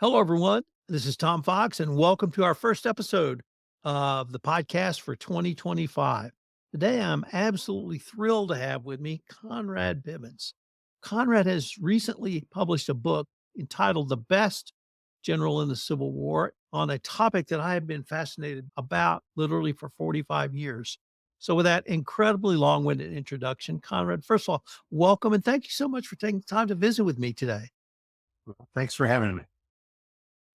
Hello, everyone. This is Tom Fox, and welcome to our first episode of the podcast for 2025. Today, I'm absolutely thrilled to have with me Conrad Bibbins. Conrad has recently published a book entitled The Best General in the Civil War on a topic that I have been fascinated about literally for 45 years. So, with that incredibly long winded introduction, Conrad, first of all, welcome and thank you so much for taking the time to visit with me today. Thanks for having me.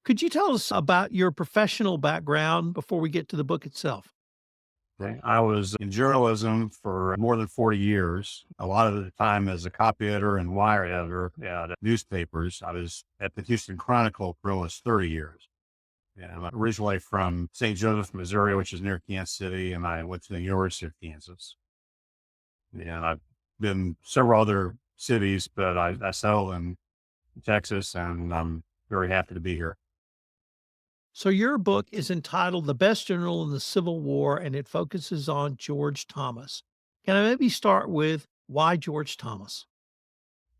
Could you tell us about your professional background before we get to the book itself? Okay. I was in journalism for more than 40 years, a lot of the time as a copy editor and wire editor at newspapers. I was at the Houston Chronicle for almost 30 years. And I'm originally from St. Joseph, Missouri, which is near Kansas City, and I went to the University of Kansas. And I've been several other cities, but I settled in Texas, and I'm very happy to be here. So, your book is entitled The Best General in the Civil War, and it focuses on George Thomas. Can I maybe start with why George Thomas?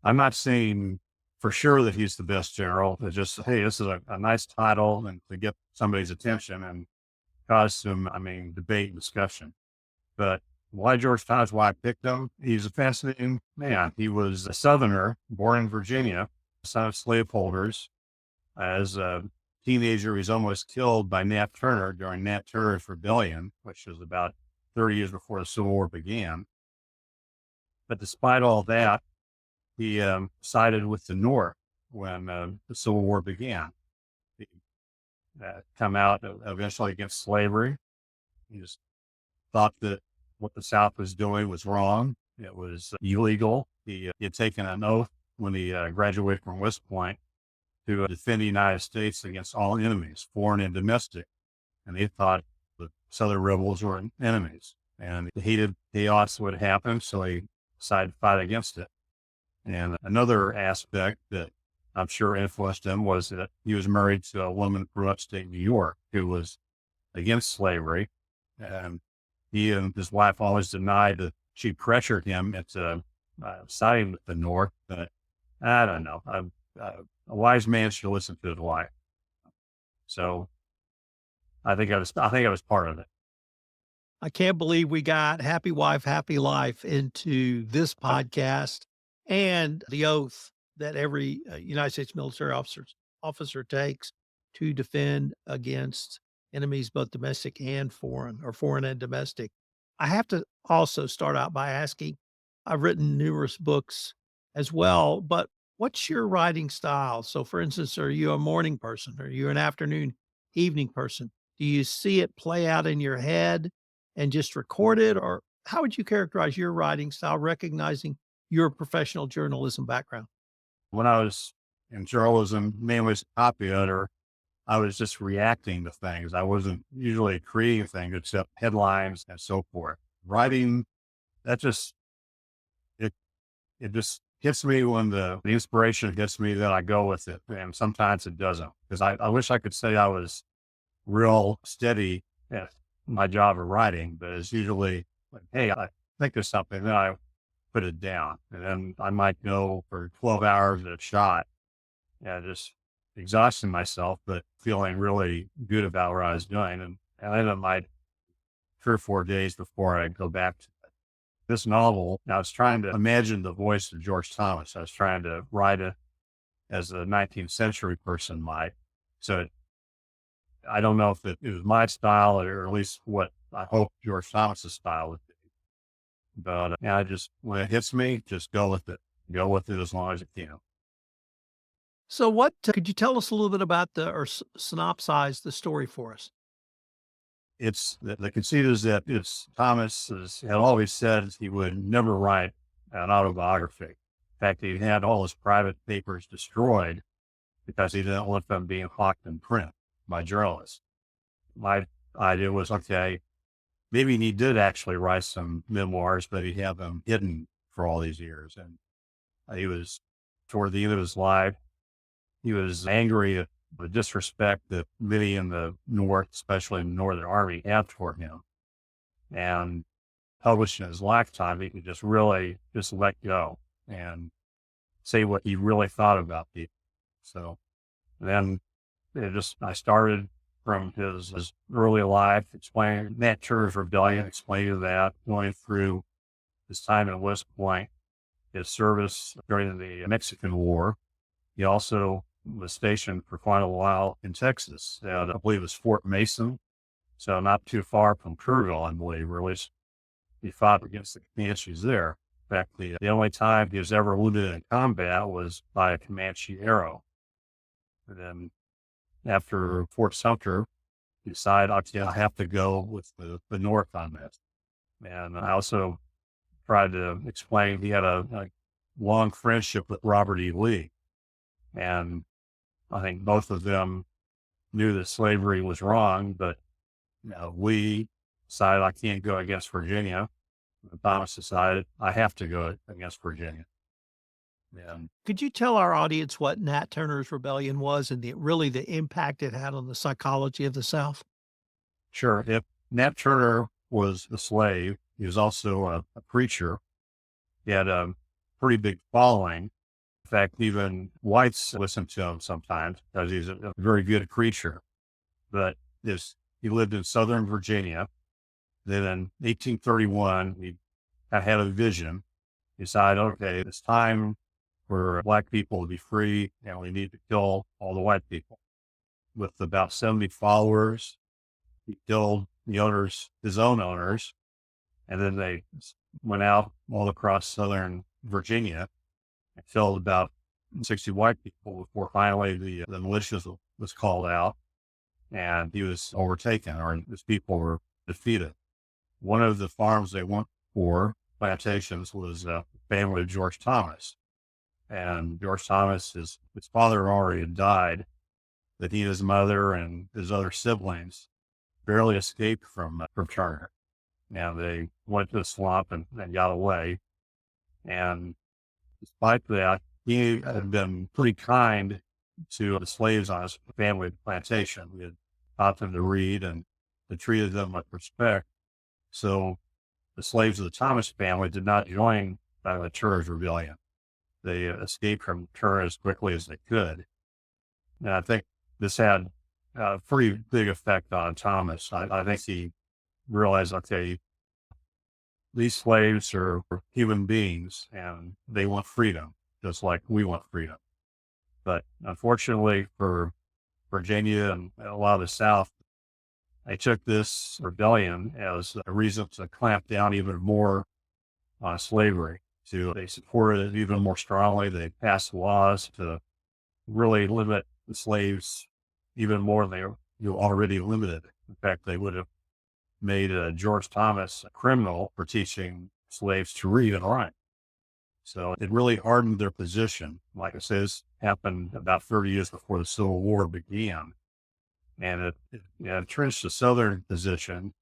I'm not saying for sure that he's the best general, but just, hey, this is a nice title and to get somebody's attention and cause some, debate and discussion. But why George Thomas, why I picked him? He's a fascinating man. He was a Southerner born in Virginia, son of slaveholders. As a teenager, he was almost killed by Nat Turner during Nat Turner's rebellion, which was about 30 years before the Civil War began. But despite all that, he sided with the North when the Civil War began. He come out eventually against slavery. He just thought that what the South was doing was wrong. It was illegal. He had taken an oath when he graduated from West Point to defend the United States against all enemies, foreign and domestic. And he thought the Southern rebels were enemies. And he hated chaos would happen, so he decided to fight against it. And another aspect that I'm sure influenced him was that he was married to a woman from upstate New York who was against slavery. And he and his wife always denied that she pressured him into siding with the North. But I don't know. A wise man should listen to his wife. So I think I was part of it. I can't believe we got Happy Wife, Happy Life into this podcast and the oath that every United States military officer takes to defend against enemies, both domestic and foreign, or foreign and domestic. I have to also start out by asking, I've written numerous books as well, but what's your writing style? So, for instance, are you a morning person? Are you an afternoon, evening person? Do you see it play out in your head and just record it? Or how would you characterize your writing style, recognizing your professional journalism background? When I was in journalism, mainly as a copy editor, I was just reacting to things. I wasn't usually creating things except headlines and so forth. Writing, that just it it just hits me when the inspiration hits me, then I go with it. And sometimes it doesn't. Because I wish I could say I was real steady at my job of writing, but it's usually like, hey, I think of something, then I put it down. And then I might go for 12 hours at a shot and just exhausting myself, but feeling really good about what I was doing. And then it might 3 or 4 days before I go back to this novel. I was trying to imagine the voice of George Thomas. I was trying to write it as a 19th century person might. So I don't know if it was my style or at least what I hope George Thomas's style would be. But I just, when it hits me, just go with it. Go with it as long as you can. So, what could you tell us a little bit about synopsize the story for us? It's the conceit is that had always said he would never write an autobiography. In fact, he had all his private papers destroyed because he didn't want them being hawked in print by journalists. My idea was, okay, maybe he did actually write some memoirs, but he'd have them hidden for all these years. And he was, toward the end of his life, he was angry at the disrespect that many in the North, especially in the Northern Army, had toward him. And published in his lifetime, he could just really just let go and say what he really thought about people. So then I started from his early life, explaining Nat Turner's rebellion, explaining that, going through his time in West Point, his service during the Mexican War. He also was stationed for quite a while in Texas, and I believe it was Fort Mason, so not too far from Kerrville, I believe, or at least he fought against the Comanches there. In fact, the only time he was ever wounded in combat was by a Comanche arrow. And then after Fort Sumter, he decided, okay, I have to go with the North on this. And I also tried to explain he had a long friendship with Robert E. Lee. And I think both of them knew that slavery was wrong, but Lee decided I can't go against Virginia. And Thomas decided I have to go against Virginia. And Could you tell our audience what Nat Turner's rebellion was and really the impact it had on the psychology of the South? sure, if Nat Turner was a slave, he was also a preacher. He had a pretty big following. In fact, even whites listened to him sometimes because he's a very good preacher. But he lived in Southern Virginia. Then in 1831, he had a vision. He decided, okay, it's time for Black people to be free, and we need to kill all the white people. With about 70 followers, he killed his own owners, and then they went out all across Southern Virginia and killed about 60 white people before finally the militia was called out, and he was overtaken, or his people were defeated. One of the farms they went for, plantations, was the family of George Thomas. And George Thomas, his father already had died, but he and his mother and his other siblings barely escaped from Turner. Now they went to the swamp and got away. And despite that, he had been pretty kind to the slaves on his family plantation. He had taught them to read and had treated them with respect. So the slaves of the Thomas family did not join the Turner's rebellion. They escaped from Turner as quickly as they could. And I think this had a pretty big effect on Thomas. I think he realized, okay, these slaves are human beings and they want freedom, just like we want freedom. But unfortunately for Virginia and a lot of the South, they took this rebellion as a reason to clamp down even more on slavery. They supported it even more strongly. They passed laws to really limit the slaves even more than they were already limited. In fact, they would have made George Thomas a criminal for teaching slaves to read and write. So it really hardened their position. Like I said, this happened about 30 years before the Civil War began. And it entrenched the Southern position,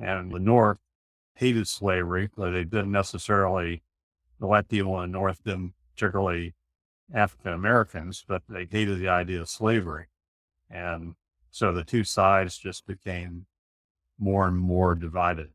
and the North hated slavery, but they didn't necessarily, the white people in the North didn't, particularly African Americans, but they hated the idea of slavery. And so the two sides just became more and more divided.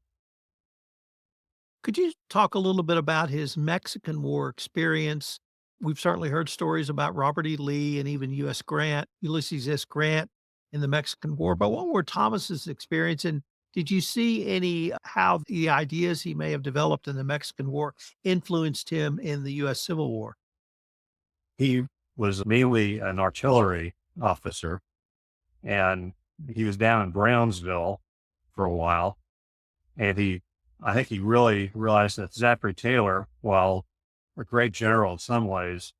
Could you talk a little bit about his Mexican War experience? We've certainly heard stories about Robert E. Lee and even Ulysses S. Grant in the Mexican War, but what were Thomas's experience? And did you see how the ideas he may have developed in the Mexican War influenced him in the U.S. Civil War? He was mainly an artillery officer, and he was down in Brownsville for a while. And I think he really realized that Zachary Taylor, while a great general in some ways,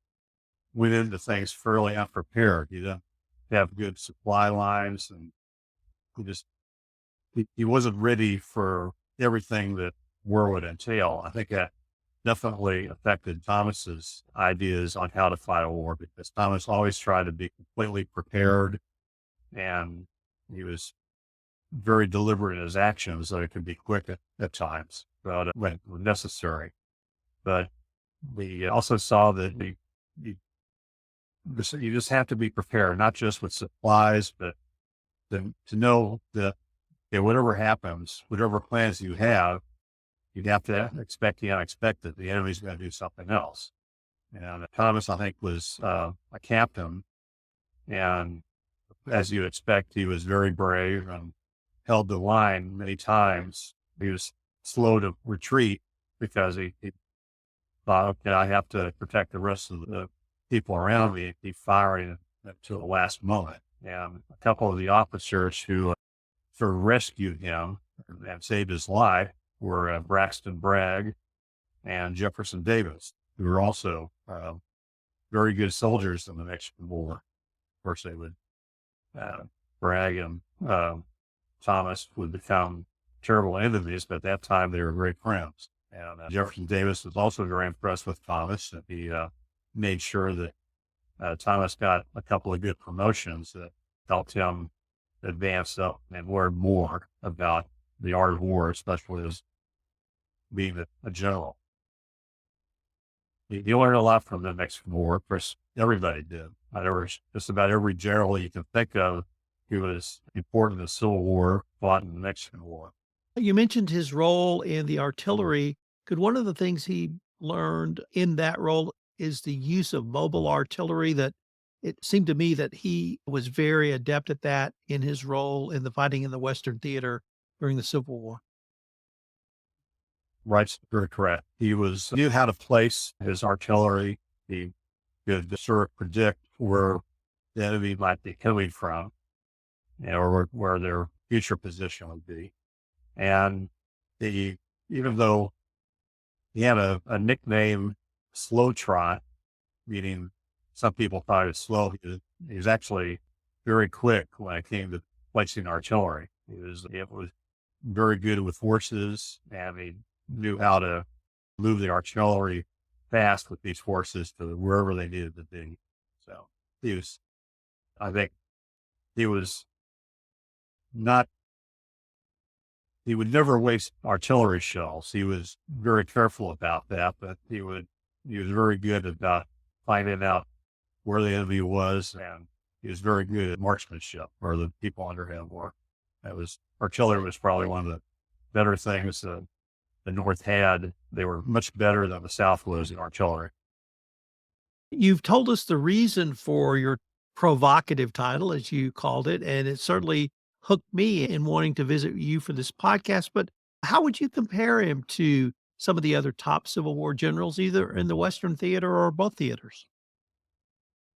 went into things fairly unprepared. He didn't have good supply lines, and he wasn't ready for everything that war would entail. I think that definitely affected Thomas's ideas on how to fight a war, because Thomas always tried to be completely prepared, and he was very deliberate in his actions, so it could be quick at times, but when necessary. But we also saw that you just have to be prepared, not just with supplies, but to know that whatever happens, whatever plans you have, you'd have to expect the unexpected. The enemy's going to do something else. And Thomas, I think, was a captain, and as you'd expect, he was very brave and held the line many times. He was slow to retreat because he thought, okay, I have to protect the rest of the people around me. He firing to the last moment. And a couple of the officers who sort of rescued him and saved his life were Braxton Bragg and Jefferson Davis, who were also very good soldiers in the Mexican War. Of course, they would, uh, Bragg and Thomas would become terrible enemies, but at that time they were great friends. And Jefferson Davis was also very impressed with Thomas, and he made sure that Thomas got a couple of good promotions that helped him advance up and learn more about the art of war, especially as being a general. You learn a lot from the Mexican War. Of course, everybody did. There was just about every general you can think of who was important in the Civil War fought in the Mexican War. You mentioned his role in the artillery. Could one of the things he learned in that role is the use of mobile artillery that it seemed to me that he was very adept at that in his role in the fighting in the Western theater during the Civil War? Right, very correct. Knew how to place his artillery. He could sort of predict where the enemy might be coming from, or where their future position would be. And even though he had a nickname, Slow Trot, meaning some people thought he was slow, he was actually very quick when it came to placing artillery. It was very good with horses, and he knew how to move the artillery fast with these horses to wherever they needed to be. So I think he was not, he would never waste artillery shells. He was very careful about that, but he was very good about finding out where the enemy was, and he was very good at marksmanship, where the people under him were. Artillery was probably one of the better things the North had. They were much better than the South was in artillery. You've told us the reason for your provocative title, as you called it, and it certainly hooked me in wanting to visit you for this podcast. But how would you compare him to some of the other top Civil War generals, either in the Western theater or both theaters?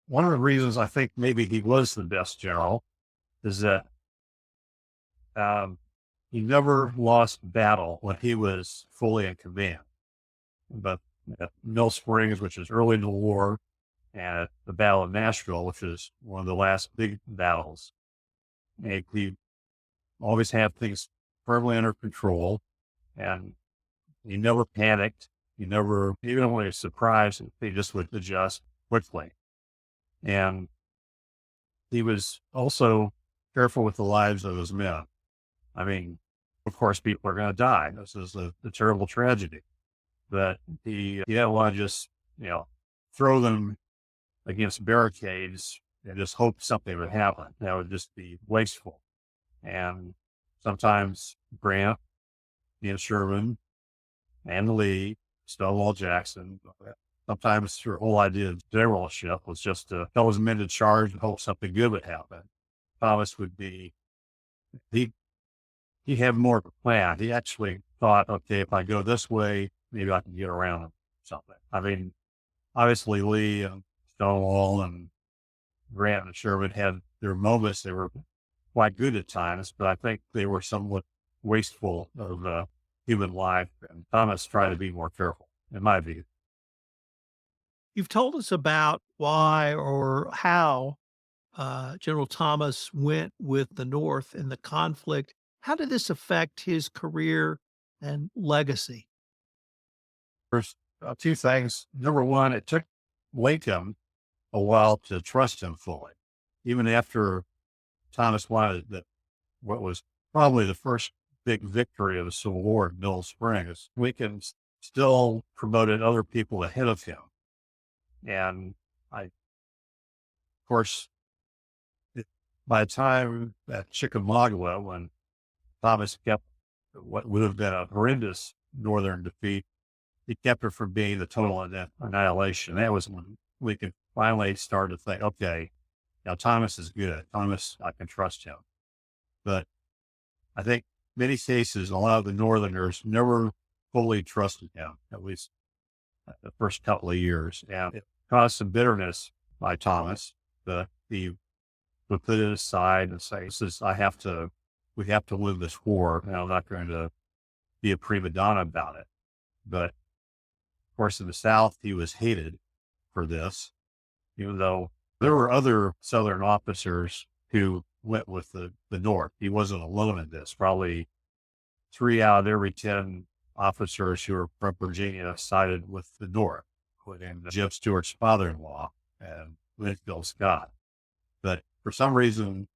One of the reasons I think maybe he was the best general is that um, he never lost battle when he was fully in command. But at Mill Springs, which is early in the war, and at the Battle of Nashville, which is one of the last big battles, he always had things firmly under control, and he never panicked. He never, even when he was surprised, he just would adjust quickly. And he was also careful with the lives of his men. I mean, of course, people are going to die. This is the terrible tragedy. But he didn't want to just, throw them against barricades and just hope something would happen. That would just be wasteful. And sometimes Grant, Sherman, and Lee, Stonewall Jackson, sometimes their whole idea of generalship was just to tell his men to charge and hope something good would happen. Thomas he had more of a plan. He actually thought, okay, if I go this way, maybe I can get around him, something. I mean, obviously Lee and Stonewall and Grant and Sherman had their moments. They were quite good at times, but I think they were somewhat wasteful of human life. And Thomas tried to be more careful, in my view. You've told us about why or how General Thomas went with the North in the conflict. How did this affect his career and legacy? First, two things. Number one, it took Lincoln a while to trust him fully, even after Thomas won what was probably the first big victory of the Civil War at Mill Springs. Lincoln still promoted other people ahead of him. And of course, by the time at Chickamauga, when Thomas kept what would have been a horrendous Northern defeat, he kept it from being the total annihilation. That was when Lincoln finally started to think, okay, Now, Thomas is good. Thomas, I can trust him. But I think many cases, a lot of the Northerners never fully trusted him, at least the first couple of years. And it caused some bitterness by Thomas, but he would put it aside and say, we have to win this war. And I'm not going to be a prima donna about it. But of course, in the South, he was hated for this, even though there were other Southern officers who went with the North. He wasn't alone in this. Probably 3 out of every 10 officers who were from Virginia sided with the North, including Jeb Stuart's father-in-law and Winfield Scott. But for some reason,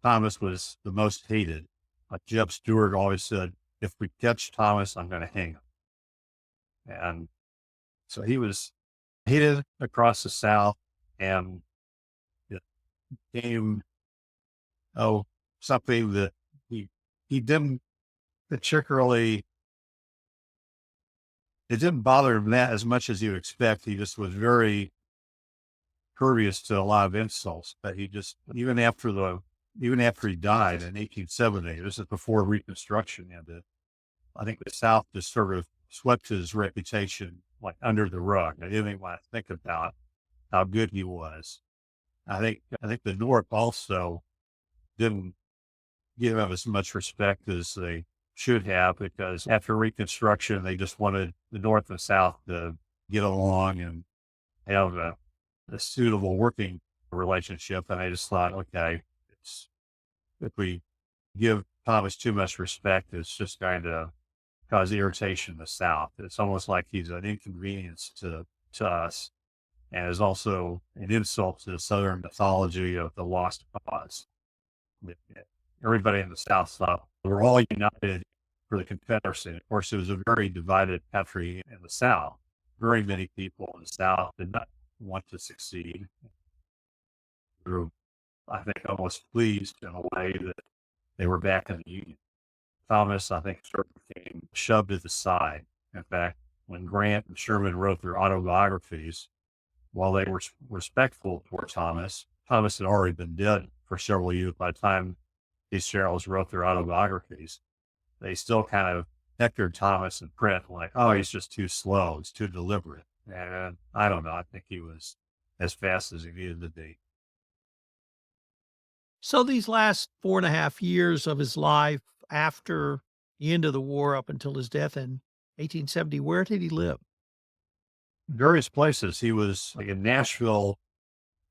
Thomas was the most hated. Like Jeb Stuart always said, if we catch Thomas, I'm going to hang him. And so he was hated across the South, and it became, something that he didn't particularly, it didn't bother him that as much as you expect. He just was very pervious to a lot of insults, but he just, even after he died in 1870, this is before Reconstruction ended, I think the South just sort of swept his reputation like under the rug. I didn't even want to think about how good he was. I think the North also didn't give him as much respect as they should have, because after Reconstruction, they just wanted the North and South to get along and have a suitable working relationship. And I just thought, okay, if we give Thomas too much respect, it's just going to cause irritation in the South. It's almost like he's an inconvenience to us, and is also an insult to the Southern mythology of the lost cause. Everybody in the South thought we're all united for the Confederacy. Of course, it was a very divided country in the South. Very many people in the South did not want to succeed. They were, I think, almost pleased in a way that they were back in the Union. Thomas, I think, sort of became shoved to the side. In fact, when Grant and Sherman wrote their autobiographies, while they were respectful toward Thomas, Thomas had already been dead for several years by the time these generals wrote their autobiographies. They still kind of hectored Thomas in print, like, oh, he's just too slow, he's too deliberate. And I don't know, I think he was as fast as he needed to be. So these last 4.5 years of his life after the end of the war up until his death in 1870, where did he live? Various places. He was like in Nashville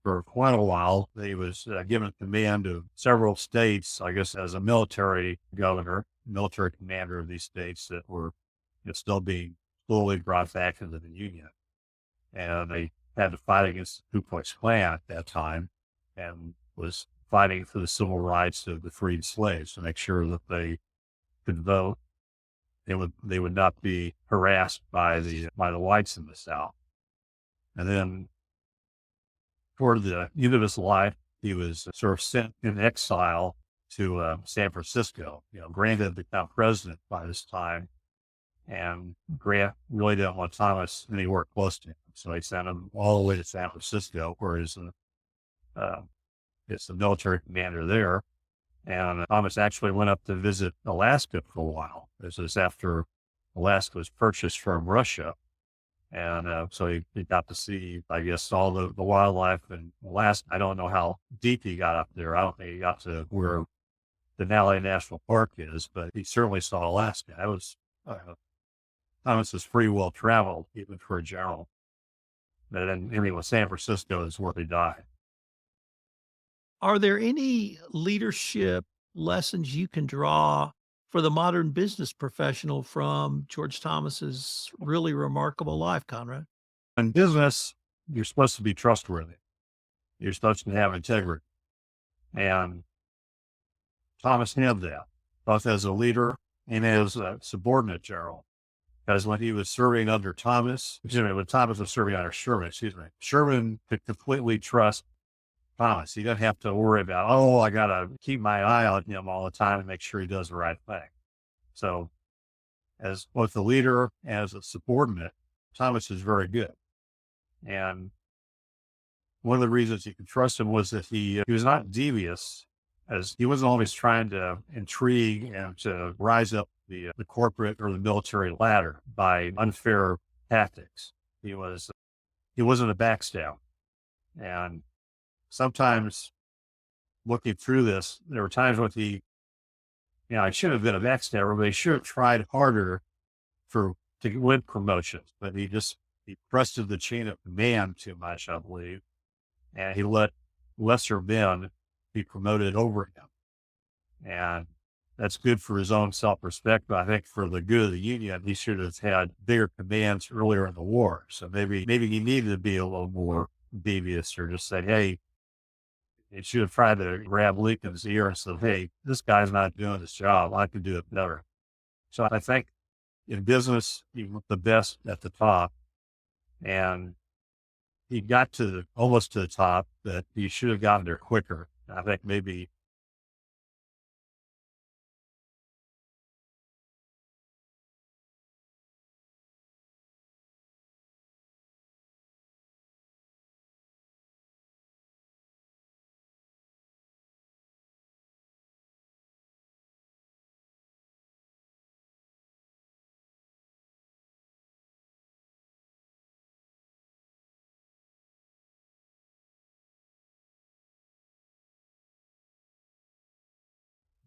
for quite a while. He was given command of several states, I guess, as a military governor, military commander of these states that were still being slowly brought back into the Union. And they had to fight against the Ku Klux Klan at that time, and was fighting for the civil rights of the freed slaves to make sure that they could vote. They would not be harassed by the whites in the South. And then toward the end of his life, he was sort of sent in exile to San Francisco. Grant had become president by this time, and Grant really didn't want Thomas anywhere close to him, so he sent him all the way to San Francisco, where it's the military commander there. And Thomas actually went up to visit Alaska for a while. This is after Alaska was purchased from Russia. And so he got to see, I guess, all the wildlife in Alaska. I don't know how deep he got up there. I don't think he got to where Denali National Park is, but he certainly saw Alaska. That was Thomas was pretty well traveled, even for a general. But then anyway, San Francisco is where he died. Are there any leadership lessons you can draw for the modern business professional from George Thomas's really remarkable life, Conrad? In business, you're supposed to be trustworthy. You're supposed to have integrity. And Thomas had that, both as a leader and as a subordinate general. Because when he was serving under when Thomas was serving under Sherman could completely trust Thomas. He doesn't have to worry about, I got to keep my eye on him all the time and make sure he does the right thing. So as both a leader and as a subordinate, Thomas is very good. And one of the reasons you could trust him was that he was not devious, as he wasn't always trying to intrigue and to rise up the corporate or the military ladder by unfair tactics. He wasn't a backstab. And sometimes looking through this, there were times when I should have been a backstabber, but he should have tried harder to win promotions. But he trusted the chain of command too much, I believe, and he let lesser men be promoted over him. And that's good for his own self-respect, but I think for the good of the Union, he should have had bigger commands earlier in the war. So maybe he needed to be a little more devious, or just say, hey, he should have tried to grab Lincoln's ear and said, hey, this guy's not doing his job. I can do it better. So I think in business, you want the best at the top. And he got almost to the top, but he should have gotten there quicker. I think maybe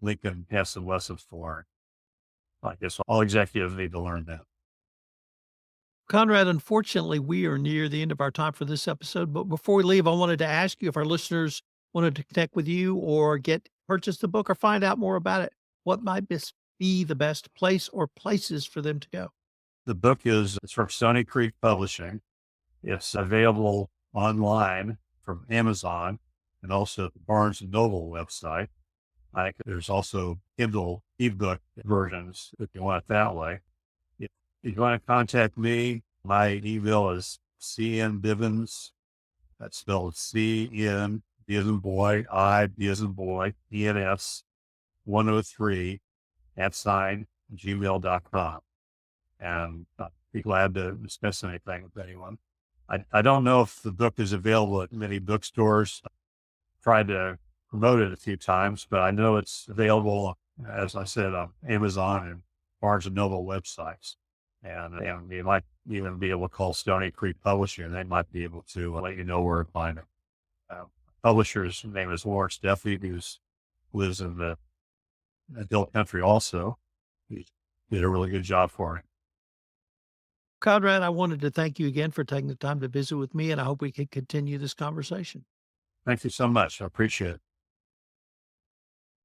Lincoln has some lessons to learn. I guess all executives need to learn that. Conrad, unfortunately, we are near the end of our time for this episode. But before we leave, I wanted to ask you if our listeners wanted to connect with you or purchase the book or find out more about it, what might be the best place or places for them to go? The book it's from Stony Creek Publishing. It's available online from Amazon and also the Barnes and Noble website. I think there's also Kindle ebook versions if you want it that way. If you want to contact me, my email is cnbibbins. That's spelled C-N, B as in boy, I, B as in boy, E-N-S, 103 @gmail.com. And I'd be glad to discuss anything with anyone. I don't know if the book is available at many bookstores. I've tried to promote it a few times, but I know it's available, as I said, on Amazon and Barnes and Noble websites. And you might even be able to call Stony Creek Publishing, and they might be able to let you know where to find it. Publisher's name is Lawrence Duffy, who lives in the Hill Country also. He did a really good job for it. Conrad, I wanted to thank you again for taking the time to visit with me, and I hope we can continue this conversation. Thank you so much. I appreciate it.